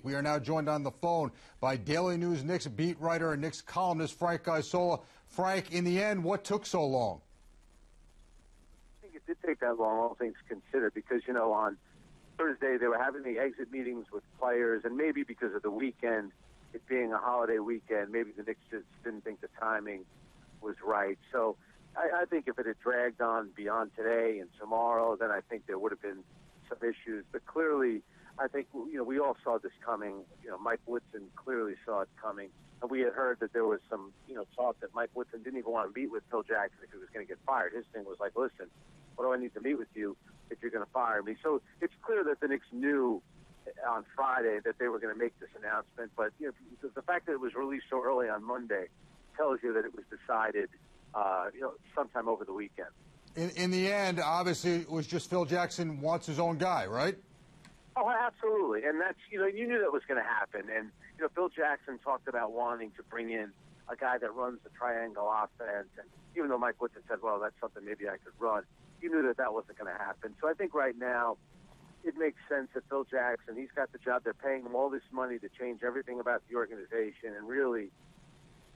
We are now joined on the phone by Daily News Knicks beat writer and Knicks columnist Frank Isola. Frank, in the end, what took so long? I think it did take that long, all things considered, because, on Thursday they were having the exit meetings with players, and maybe because of the weekend, it being a holiday weekend, maybe the Knicks just didn't think the timing was right. So I think if it had dragged on beyond today and tomorrow, then I think there would have been some issues. But clearly, I think, we all saw this coming. Mike Woodson clearly saw it coming. And we had heard that there was some, talk that Mike Woodson didn't even want to meet with Phil Jackson if he was going to get fired. His thing was like, listen, what do I need to meet with you if you're going to fire me? So it's clear that the Knicks knew on Friday that they were going to make this announcement. But the fact that it was released so early on Monday tells you that it was decided, sometime over the weekend. In the end, obviously, it was just Phil Jackson wants his own guy, right? Oh, absolutely. And that's, you knew that was going to happen. And, Phil Jackson talked about wanting to bring in a guy that runs the triangle offense. And even though Mike Woodson said, well, that's something maybe I could run, you knew that that wasn't going to happen. So I think right now it makes sense that Phil Jackson, he's got the job. They're paying him all this money to change everything about the organization. And really,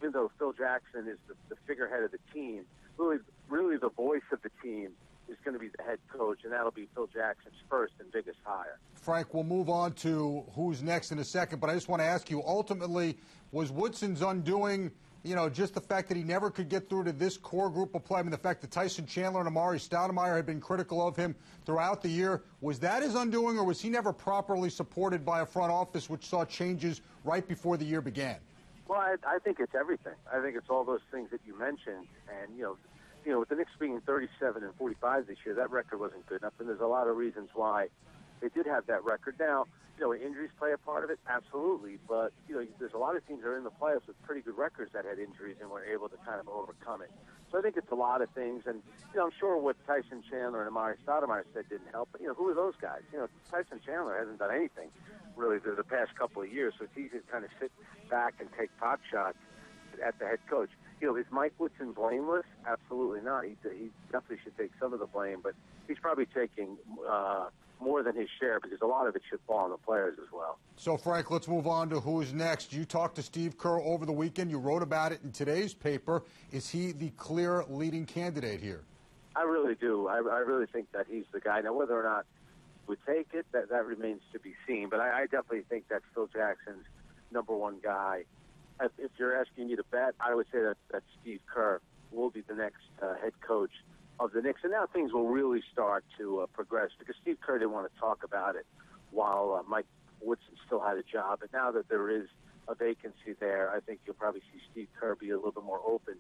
even though Phil Jackson is the figurehead of the team, really the voice of the team is going to be the head coach, and that'll be Phil Jackson's first and biggest hire. Frank, we'll move on to who's next in a second, but I just want to ask you, ultimately, was Woodson's undoing, just the fact that he never could get through to this core group of play? I mean, the fact that Tyson Chandler and Amari Stoudemire had been critical of him throughout the year, was that his undoing, or was he never properly supported by a front office which saw changes right before the year began? Well, I think it's everything. I think it's all those things that you mentioned, and, with the Knicks being 37-45 this year, that record wasn't good enough, and there's a lot of reasons why they did have that record. Now, injuries play a part of it, absolutely, but, there's a lot of teams that are in the playoffs with pretty good records that had injuries and were able to kind of overcome it. So I think it's a lot of things, and, I'm sure what Tyson Chandler and Amari Stoudemire said didn't help, but, who are those guys? Tyson Chandler hasn't done anything, really, for the past couple of years, so it's easy to kind of sit back and take pot shots at the head coach. Is Mike Woodson blameless? Absolutely not. He definitely should take some of the blame, but he's probably taking more than his share because a lot of it should fall on the players as well. So, Frank, let's move on to who's next. You talked to Steve Kerr over the weekend. You wrote about it in today's paper. Is he the clear leading candidate here? I really do. I really think that he's the guy. Now, whether or not he would take it, that remains to be seen. But I definitely think that's Phil Jackson's number one guy. If you're asking me to bet, I would say that Steve Kerr will be the next head coach of the Knicks. And now things will really start to progress because Steve Kerr didn't want to talk about it while Mike Woodson still had a job. But now that there is a vacancy there, I think you'll probably see Steve Kerr be a little bit more open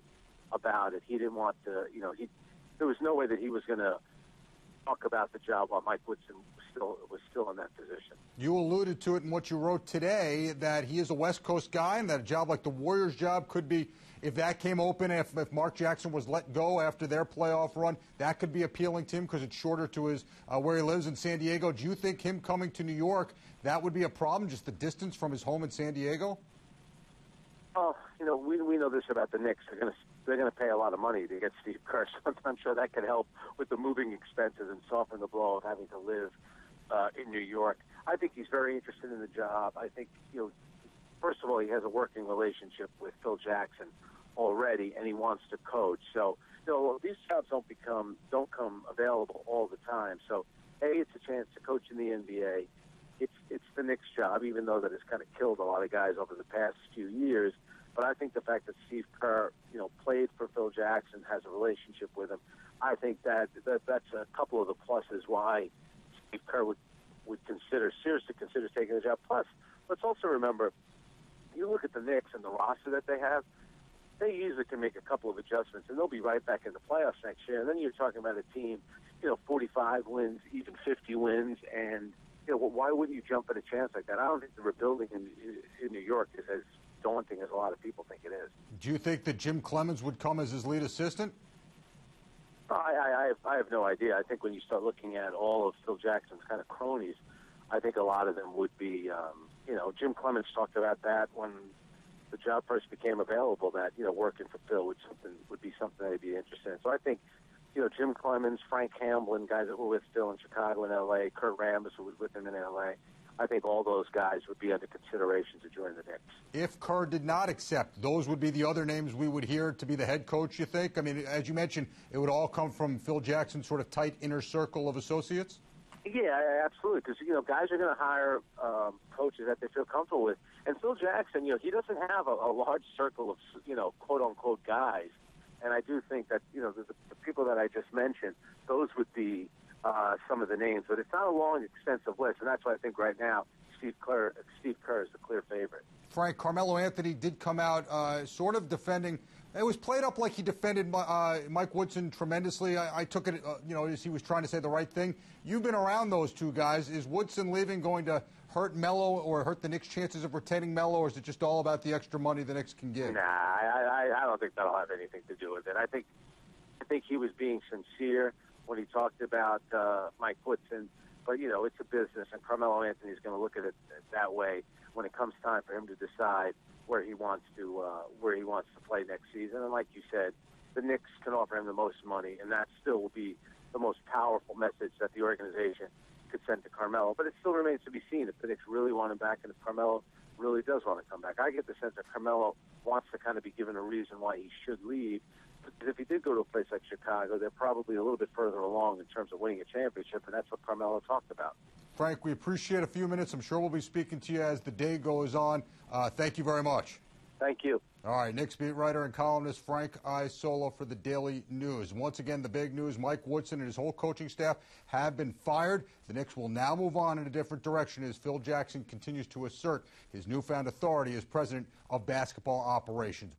about it. He didn't want to, there was no way that he was going to talk about the job while Mike Woodson was still in that position. You alluded to it in what you wrote today, that he is a West Coast guy and that a job like the Warriors job could be, if that came open, if Mark Jackson was let go after their playoff run, that could be appealing to him because it's shorter to his where he lives in San Diego. Do you think him coming to New York, that would be a problem, just the distance from his home in San Diego? Oh, we know this about the Knicks. They're going to pay a lot of money to get Steve Kerr. So I'm sure that could help with the moving expenses and soften the blow of having to live in New York. I think he's very interested in the job. I think, first of all, he has a working relationship with Phil Jackson already, and he wants to coach. So, these jobs don't come available all the time. So, it's a chance to coach in the NBA. It's the Knicks' job, even though that has kind of killed a lot of guys over the past few years. But I think the fact that Steve Kerr, played for Phil Jackson, has a relationship with him, I think that's a couple of the pluses why Steve Kerr would seriously consider taking the job. Plus, let's also remember, you look at the Knicks and the roster that they have, they usually can make a couple of adjustments, and they'll be right back in the playoffs next year. And then you're talking about a team, 45 wins, even 50 wins, and why wouldn't you jump at a chance like that? I don't think the rebuilding in New York is as daunting as a lot of people think it is. Do you think that Jim Clemens would come as his lead assistant? I have no idea. I think when you start looking at all of Phil Jackson's kind of cronies, I think a lot of them would be, Jim Clemens talked about that when the job first became available, that, working for Phil would be something that he'd be interested in. So I think, Jim Clemens, Frank Hamblin, guys that were with Phil in Chicago and L.A., Kurt Rambis, who was with him in L.A., I think all those guys would be under consideration to join the Knicks. If Kerr did not accept, those would be the other names we would hear to be the head coach, you think? I mean, as you mentioned, it would all come from Phil Jackson's sort of tight inner circle of associates? Yeah, absolutely, because, guys are going to hire coaches that they feel comfortable with. And Phil Jackson, he doesn't have a large circle of, quote-unquote guys. And I do think that, the people that I just mentioned, those would be some of the names. But it's not a long, extensive list, and that's why I think right now Steve Kerr is the clear favorite. Frank, Carmelo Anthony did come out sort of defending. It was played up like he defended Mike Woodson tremendously. I took it, as he was trying to say the right thing. You've been around those two guys. Is Woodson leaving going to hurt Melo or hurt the Knicks' chances of retaining Melo, or is it just all about the extra money the Knicks can give? Nah, I don't think that'll have anything to do with it. I think he was being sincere when he talked about Mike Woodson. But, it's a business, and Carmelo Anthony is going to look at it that way when it comes time for him to decide where he wants to play next season. And like you said, the Knicks can offer him the most money, and that still will be the most powerful message that the organization could send to Carmelo. But it still remains to be seen if the Knicks really want him back and if Carmelo really does want to come back. I get the sense that Carmelo wants to kind of be given a reason why he should leave. Because if he did go to a place like Chicago, they're probably a little bit further along in terms of winning a championship, and that's what Carmelo talked about. Frank, we appreciate a few minutes. I'm sure we'll be speaking to you as the day goes on. Thank you very much. Thank you. All right, Knicks beat writer and columnist Frank Isola for the Daily News. Once again, the big news, Mike Woodson and his whole coaching staff have been fired. The Knicks will now move on in a different direction as Phil Jackson continues to assert his newfound authority as president of basketball operations.